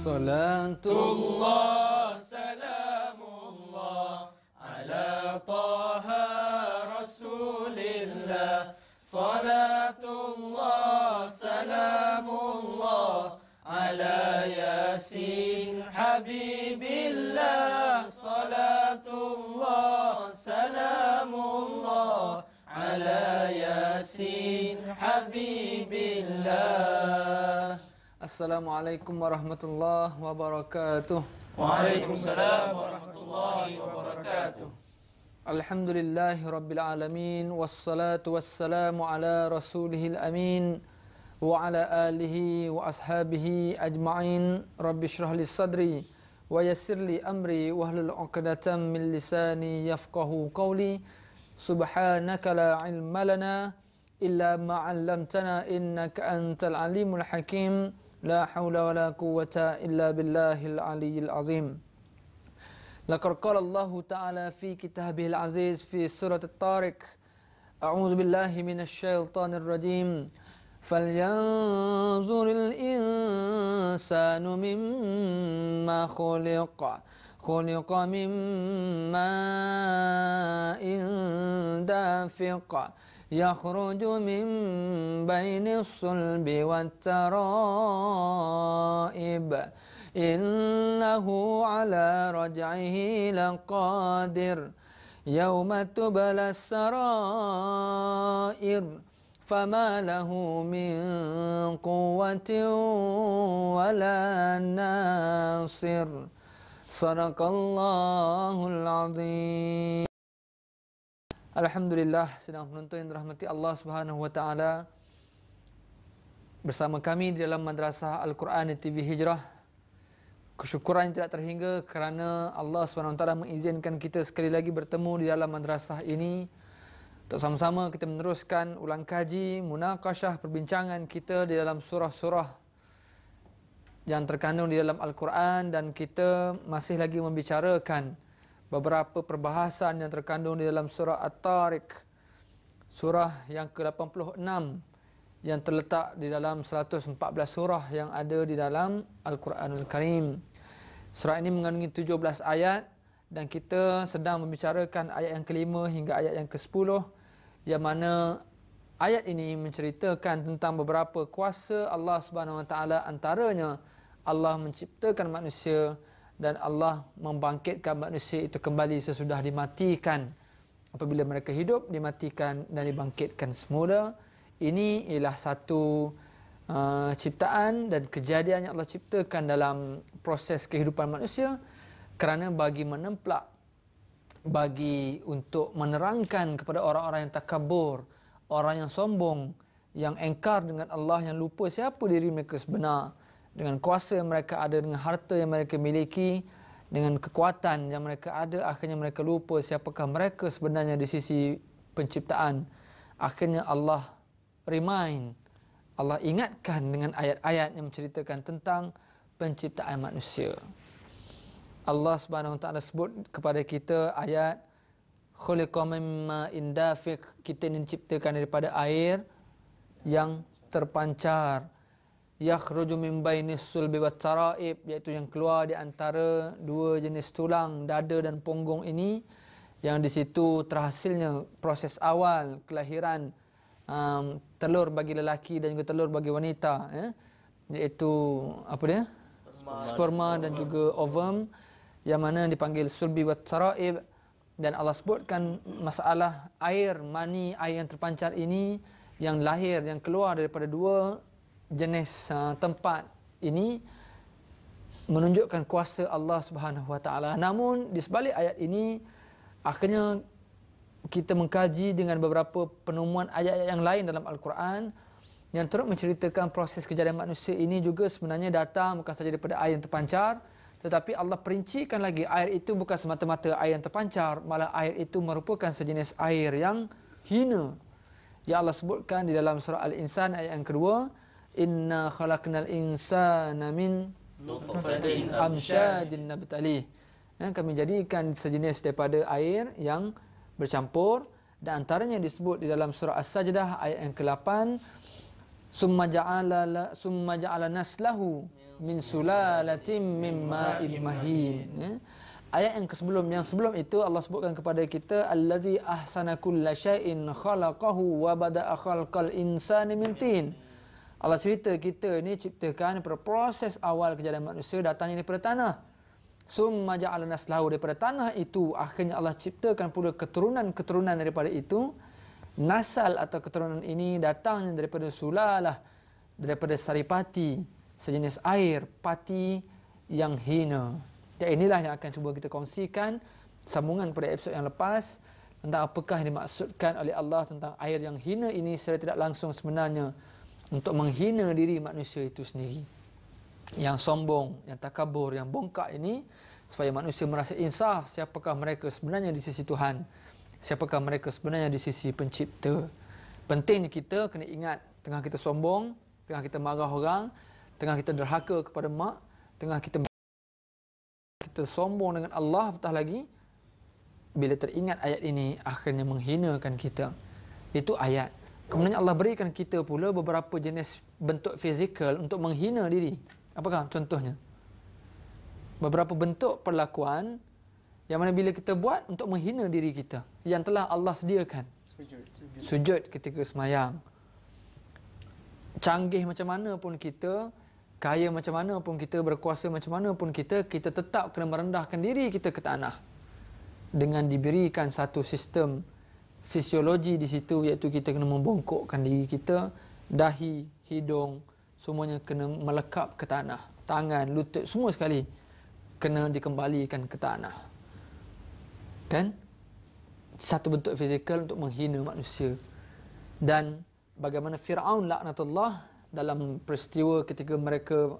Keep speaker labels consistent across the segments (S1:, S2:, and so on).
S1: Salatullah salamullah ala taha rasulillah. Salatullah salamullah ala yasin habibillah. Salatullah salamullah ala yasin habibillah. Assalamualaikum warahmatullahi wabarakatuh.
S2: Waalaikumsalam warahmatullahi wabarakatuh.
S1: Alhamdulillahi rabbil alamin, wassalatu wassalamu ala rasulihil amin wa ala alihi wa ashabihi ajma'in. Rabbi shrah li sadri wa yassir li amri wahlul 'uqdatam min lisani yafqahu qawli. Subhanaka la ilma lana illa ma 'allamtana innaka antal alimul hakim. La haula wa la quwwata illa billahil aliyyil azim. Laqad qala Allah Ta'ala fi kitabihil aziz fi surat At-Tariq. A'udzu billahi minasy syaithanir rajim. Falyanzuril insanu mimma khuliqa. Khuliqa mimma dafiqa. Yakhruju min bainis sulbi wat taraib. Innahu ala raj'ihi laqadir. Yawma tubla sarair. Fama lahu min quwwatin wala nasir. Sadaqallahul azim. Alhamdulillah, sedang penonton yang dirahmati Allah Subhanahu wa taala. Bersama kami di dalam Madrasah Al-Quran TV Hijrah. Kesyukuran yang tidak terhingga kerana Allah Subhanahu wa taala mengizinkan kita sekali lagi bertemu di dalam madrasah ini untuk sama-sama kita meneruskan ulang kaji, munaqashah, perbincangan kita di dalam surah-surah yang terkandung di dalam Al-Quran, dan kita masih lagi membicarakan beberapa perbahasan yang terkandung di dalam surah At-Tariq, surah yang ke-86 yang terletak di dalam 114 surah yang ada di dalam Al-Quranul Karim. Surah ini mengandungi 17 ayat dan kita sedang membicarakan ayat yang ke-5 hingga ayat yang ke-10, yang mana ayat ini menceritakan tentang beberapa kuasa Allah Subhanahu wa taala, antaranya Allah menciptakan manusia dan Allah membangkitkan manusia itu kembali sesudah dimatikan. Apabila mereka hidup, dimatikan dan dibangkitkan semula. Ini ialah satu ciptaan dan kejadian yang Allah ciptakan dalam proses kehidupan manusia kerana bagi menemplak, bagi untuk menerangkan kepada orang-orang yang takabur, orang yang sombong, yang engkar dengan Allah, yang lupa siapa diri mereka sebenar, dengan kuasa yang mereka ada, dengan harta yang mereka miliki, dengan kekuatan yang mereka ada, akhirnya mereka lupa siapakah mereka sebenarnya di sisi penciptaan. Akhirnya Allah remind, Allah ingatkan dengan ayat-ayat yang menceritakan tentang penciptaan manusia. Allah Subhanahu wa taala sebut kepada kita ayat khuliqa mimma dafiq, kita ini diciptakan daripada air yang terpancar. Yakhruju min bainis sulbi wat taraib, iaitu yang keluar di antara dua jenis tulang, dada dan punggung ini, yang di situ terhasilnya proses awal kelahiran telur bagi lelaki dan juga telur bagi wanita, iaitu apa dia? Sperma dan juga ovum, yang mana dipanggil sulbi wat taraib. Dan Allah sebutkan masalah air mani, air yang terpancar ini, yang lahir, yang keluar daripada dua jenis tempat ini, menunjukkan kuasa Allah Subhanahu wa taala. Namun di sebalik ayat ini, akhirnya kita mengkaji dengan beberapa penemuan ayat-ayat yang lain dalam Al-Quran yang turut menceritakan proses kejadian manusia ini juga sebenarnya datang bukan saja daripada air yang terpancar, tetapi Allah perincikan lagi air itu bukan semata-mata air yang terpancar, malah air itu merupakan sejenis air yang hina. Ya Allah sebutkan di dalam surah Al-Insan ayat yang kedua, Inna khalaqnal insana min nutfatin amsyajin nabtalih. Kami jadikan sejenis daripada air yang bercampur, dan antaranya disebut di dalam surah As-Sajdah ayat yang ke-8, summa ja'ala naslahu min sulalatin min ma'in mahin. Ya. Ayat yang sebelum itu Allah sebutkan kepada kita allazi ahsana kulla syai'in khalaqahu wa bada'a khalqal insani min tin. Allah cerita kita ni ciptakan daripada proses awal kejadian manusia datangnya daripada tanah. Summa ja'ala naslahu, daripada tanah itu akhirnya Allah ciptakan pula keturunan-keturunan daripada itu. Nasal atau keturunan ini datangnya daripada sulalah, daripada saripati, sejenis air pati yang hina. Dan inilah yang akan cuba kita kongsikan sambungan pada episod yang lepas tentang apakah yang dimaksudkan oleh Allah tentang air yang hina ini secara tidak langsung sebenarnya untuk menghina diri manusia itu sendiri. Yang sombong, yang takabur, yang bongkak ini supaya manusia merasa insaf siapakah mereka sebenarnya di sisi Tuhan. Siapakah mereka sebenarnya di sisi pencipta. Pentingnya kita kena ingat tengah kita sombong, tengah kita marah orang, tengah kita derhaka kepada mak, tengah kita sombong dengan Allah, apatah lagi bila teringat ayat ini akhirnya menghinakan kita. Itu ayat. Kemudian Allah berikan kita pula beberapa jenis bentuk fizikal untuk menghina diri. Apakah contohnya? Beberapa bentuk perlakuan yang mana bila kita buat untuk menghina diri kita yang telah Allah sediakan. Sujud ketika semayang. Canggih macam mana pun kita, kaya macam mana pun kita, berkuasa macam mana pun kita tetap kena merendahkan diri kita ke tanah. Dengan diberikan satu sistem fisiologi di situ, iaitu kita kena membongkokkan diri kita, dahi, hidung, semuanya kena melekap ke tanah. Tangan, lutut, semua sekali kena dikembalikan ke tanah. Kan? Satu bentuk fizikal untuk menghina manusia. Dan bagaimana Fir'aun laknatullah dalam peristiwa ketika mereka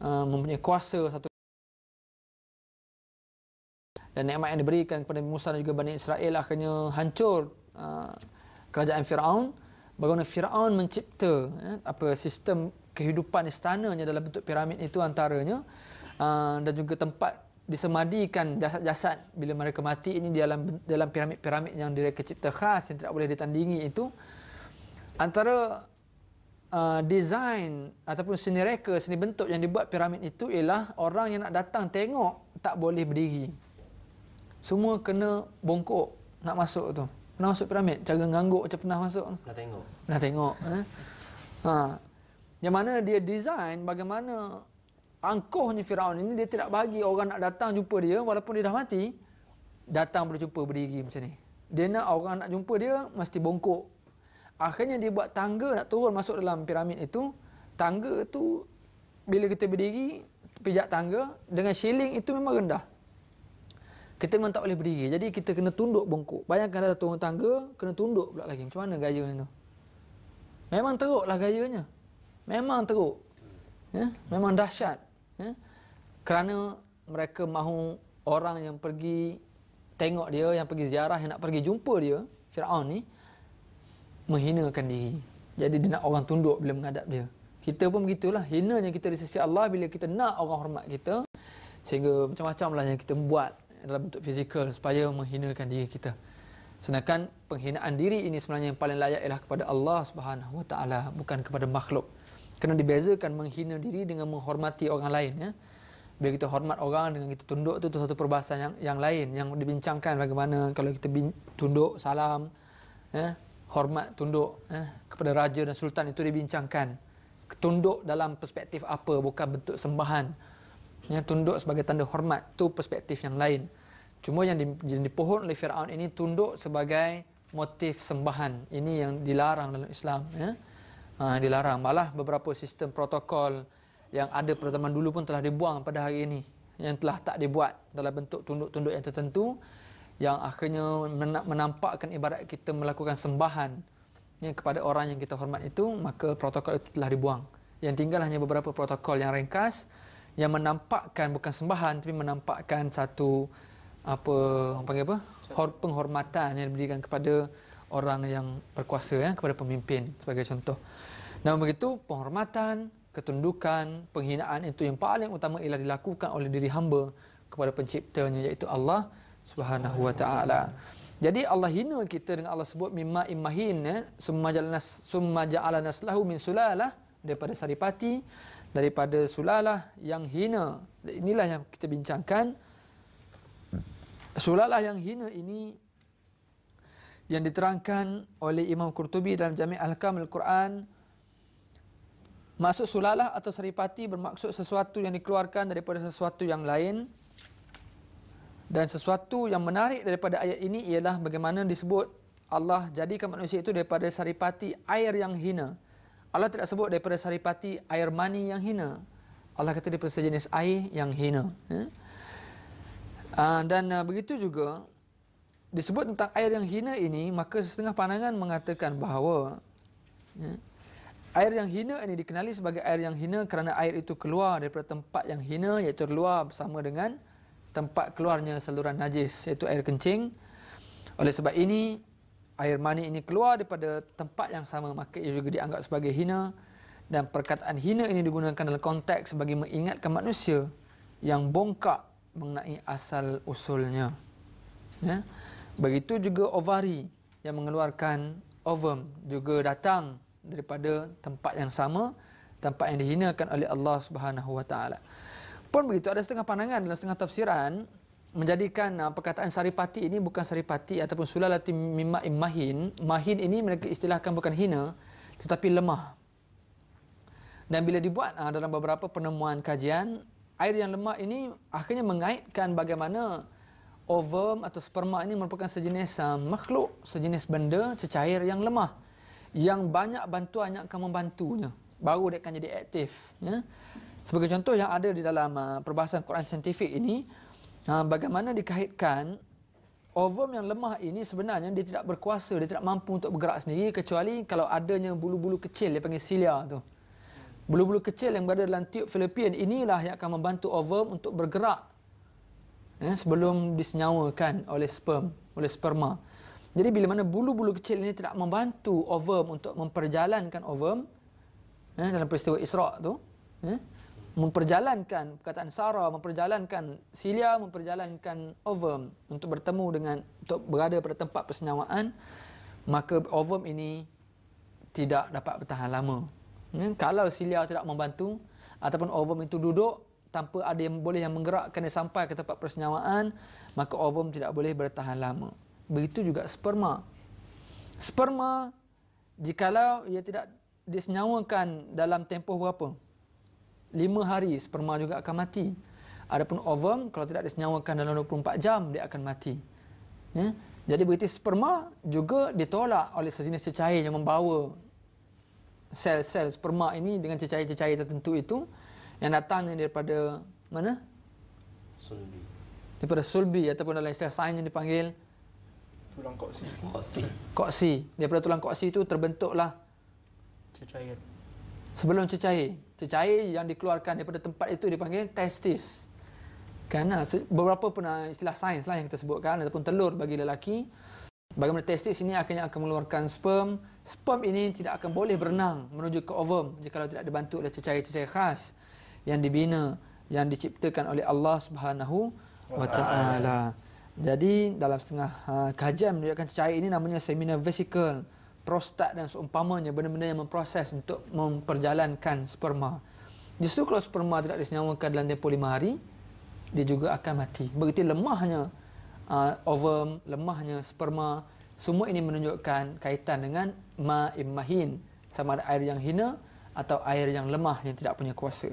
S1: mempunyai kuasa satu dan nikmat yang diberikan kepada Musa dan juga Bani Israel akhirnya hancur kerajaan Fir'aun. Bagaimana Fir'aun mencipta sistem kehidupan istananya dalam bentuk piramid itu antaranya, dan juga tempat disemadikan jasad-jasad bila mereka mati ini dalam piramid-piramid yang mereka cipta khas yang tidak boleh ditandingi itu. Antara design ataupun seni reka, seni bentuk yang dibuat piramid itu ialah orang yang nak datang tengok tak boleh berdiri. Semua kena bongkok nak masuk tu. Pernah masuk piramid? Cara ngangguk macam pernah masuk? Dah tengok. Yang mana dia design bagaimana angkuhnya Firaun ini, dia tidak bagi orang nak datang jumpa dia walaupun dia dah mati, datang boleh jumpa berdiri macam ni. Dia nak orang nak jumpa dia mesti bongkok. Akhirnya dia buat tangga nak turun masuk dalam piramid itu. Tangga tu bila kita berdiri pijak tangga dengan shilling itu memang rendah. Kita memang tak boleh berdiri. Jadi kita kena tunduk bongkok. Bayangkan dah turun tangga, kena tunduk pula lagi. Macam mana gayanya tu? Memang teruklah gayanya. Memang teruk. Ya? Memang dahsyat. Ya? Kerana mereka mahu orang yang pergi tengok dia, yang pergi ziarah, yang nak pergi jumpa dia, Fir'aun ni, menghinakan diri. Jadi dia nak orang tunduk bila menghadap dia. Kita pun begitulah. Hinanya kita di sisi Allah bila kita nak orang hormat kita. Sehingga macam-macam lah yang kita buat dalam bentuk fizikal supaya menghinakan diri kita. Sedangkan penghinaan diri ini sebenarnya yang paling layak ialah kepada Allah Subhanahu Wa Taala, bukan kepada makhluk. Kena dibezakan menghina diri dengan menghormati orang lain. Ya? Bila kita hormat orang dengan kita tunduk tu satu perbahasan yang lain yang dibincangkan bagaimana kalau kita tunduk salam, ya? Hormat tunduk kepada raja dan sultan itu dibincangkan. Tunduk dalam perspektif apa, bukan bentuk sembahan. Ya, tunduk sebagai tanda hormat, tu perspektif yang lain. Cuma yang dipohon oleh Fir'aun ini tunduk sebagai motif sembahan. Ini yang dilarang dalam Islam. Ya? Dilarang. Malah beberapa sistem protokol yang ada pada zaman dulu pun telah dibuang pada hari ini. Yang telah tak dibuat dalam bentuk tunduk-tunduk yang tertentu. Yang akhirnya menampakkan ibarat kita melakukan sembahan ya, kepada orang yang kita hormat itu, maka protokol itu telah dibuang. Yang tinggal hanya beberapa protokol yang ringkas yang menampakkan bukan sembahan tapi menampakkan satu penghormatan yang diberikan kepada orang yang berkuasa, ya, kepada pemimpin sebagai contoh. Namun begitu penghormatan, ketundukan, penghinaan itu yang paling utama ialah dilakukan oleh diri hamba kepada penciptanya iaitu Allah Subhanahu Wa Taala. Jadi Allah hina kita dengan Allah sebut mimma immahin, ya, summa ja'alna naslahu min sulalah, daripada saripati, daripada sulalah yang hina. Inilah yang kita bincangkan. Sulalah yang hina ini yang diterangkan oleh Imam Qurtubi dalam Jami' Ahkam Al-Quran. Maksud sulalah atau saripati bermaksud sesuatu yang dikeluarkan daripada sesuatu yang lain. Dan sesuatu yang menarik daripada ayat ini ialah bagaimana disebut Allah jadikan manusia itu daripada saripati air yang hina. Allah tidak sebut daripada saripati air mani yang hina. Allah kata daripada sejenis air yang hina. Dan begitu juga disebut tentang air yang hina ini, maka setengah pandangan mengatakan bahawa air yang hina ini dikenali sebagai air yang hina kerana air itu keluar daripada tempat yang hina, iaitu keluar bersama dengan tempat keluarnya saluran najis, iaitu air kencing. Oleh sebab ini, air mani ini keluar daripada tempat yang sama, maka ia juga dianggap sebagai hina. Dan perkataan hina ini digunakan dalam konteks sebagai mengingatkan manusia yang bongkak mengenai asal usulnya. Begitu juga ovari yang mengeluarkan ovum juga datang daripada tempat yang sama, tempat yang dihinakan oleh Allah Subhanahu Wa Taala. Pun begitu, ada setengah pandangan dalam setengah tafsiran menjadikan perkataan saripati ini bukan saripati ataupun sulalati mimma mahin. Mahin ini mereka istilahkan bukan hina tetapi lemah. Dan bila dibuat dalam beberapa penemuan kajian, air yang lemah ini akhirnya mengaitkan bagaimana ovum atau sperma ini merupakan sejenis makhluk, sejenis benda cecair yang lemah, yang banyak bantuan yang akan membantunya baru dia akan jadi aktif. Sebagai contoh yang ada di dalam perbahasan Quran saintifik ini, bagaimana dikaitkan ovum yang lemah ini sebenarnya dia tidak berkuasa, dia tidak mampu untuk bergerak sendiri kecuali kalau adanya bulu-bulu kecil, dia panggil cilia tu. Bulu-bulu kecil yang berada dalam tiub fallopian inilah yang akan membantu ovum untuk bergerak sebelum disenyawakan oleh sperma. Jadi bila mana bulu-bulu kecil ini tidak membantu ovum untuk memperjalankan ovum, dalam peristiwa Isra' tu, memperjalankan perkataan Sarah, memperjalankan cilia, memperjalankan ovum untuk bertemu dengan, untuk berada pada tempat persenyawaan, maka ovum ini tidak dapat bertahan lama. Kalau cilia tidak membantu ataupun ovum itu duduk tanpa ada yang boleh yang menggerakkan dia sampai ke tempat persenyawaan, maka ovum tidak boleh bertahan lama. Begitu juga sperma. Sperma jikalau ia tidak disenyawakan dalam tempoh berapa? 5 hari sperma juga akan mati. Adapun ovum kalau tidak disenyawakan dalam 24 jam dia akan mati. Jadi begitu sperma juga ditolak oleh sejenis cecair yang membawa sel-sel sperma ini dengan cecair-cecair tertentu itu yang datangnya daripada mana?
S2: Sulbi.
S1: Daripada sulbi ataupun dalam istilah sains yang dipanggil
S3: tulang koksi.
S1: Koksi. Daripada tulang koksi itu terbentuklah
S3: Cecair.
S1: Sebelum cecair. Cecair yang dikeluarkan daripada tempat itu dipanggil testis. Kerana beberapa pun istilah sains lah yang kita sebutkan, ataupun telur bagi lelaki. Bagaimana testis ini akhirnya akan mengeluarkan sperm. Sperm ini tidak akan boleh berenang menuju ke ovum jika tidak dibantu oleh cecair-cecair khas yang dibina, yang diciptakan oleh Allah Subhanahu Wa Taala. Jadi dalam setengah kajian menunjukkan cecair ini namanya seminal vesicle, prostat dan seumpamanya, benda-benda yang memproses untuk memperjalankan sperma. Justru kalau sperma tidak disenyawakan dalam tempoh 5 hari, dia juga akan mati. Begitu lemahnya ovum, lemahnya sperma. Semua ini menunjukkan kaitan dengan mahin, sama ada air yang hina atau air yang lemah yang tidak punya kuasa.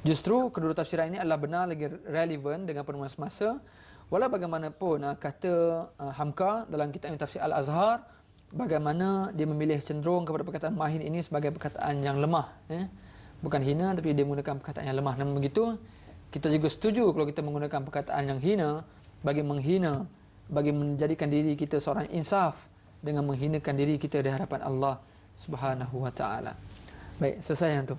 S1: Justru kedua tafsiran ini adalah benar lagi relevan dengan penemuan semasa. Walau bagaimanapun kata Hamka dalam kitab tafsir Al-Azhar, bagaimana dia memilih cenderung kepada perkataan mahin ini sebagai perkataan yang lemah, bukan hina, tapi dia menggunakan perkataan yang lemah. Namun begitu, kita juga setuju kalau kita menggunakan perkataan yang hina bagi menghina, bagi menjadikan diri kita seorang insaf dengan menghinakan diri kita di hadapan Allah Subhanahu Wa Taala. Baik, selesai yang tu.